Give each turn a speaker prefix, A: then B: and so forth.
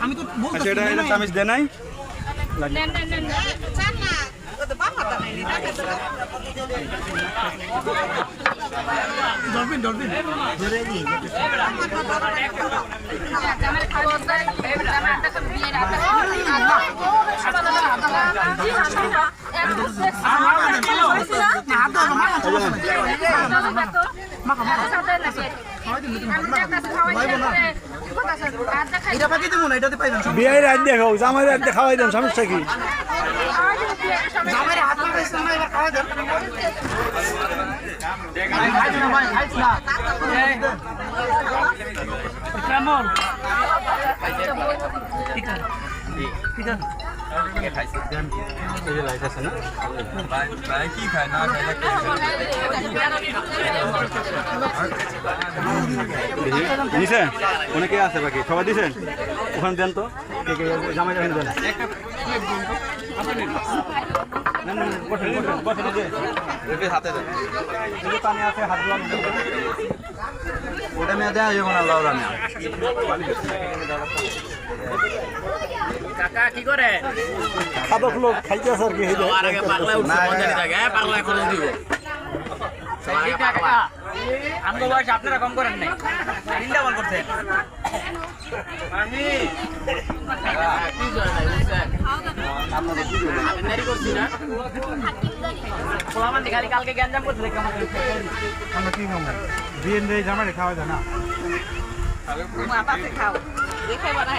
A: আমি তো বলতেছি
B: সেটা এটা চামিচ দেয় নাই
A: ডলফিন ডলফিন ধরে দিই
B: বিয়ের রাত দেখাও জামাই রাত খাওয়াই দেন সমস্যা কি
A: কেমন
B: দিছেন অনেকে আছে বাকি সবাই দিছেন ওখানে দেন তো জামাই দেন হাতে দেন পানি আছে হাত ওটা মেয়ে দেওয়া যাবে না লাউরা
C: কাকা কি করে
B: খাদক লোক খাইতে আছে আর কি
C: আর আগে পাগলা উঠছে মজা নিতে থাকে পাগলা এখন দিব কাকা আমগো বয়স আপনারা কম করেন নাই তিনটা বল করছেন আমি কি জয় নাই বুঝছেন আমি নারি করছি না পোলামান খালি কালকে গ্যাঞ্জাম করতে দেখে
B: আমরা কি খাবো বিয়েন জামাই খাওয়া যায় না
D: মাথাতে খাও দেখে বানায়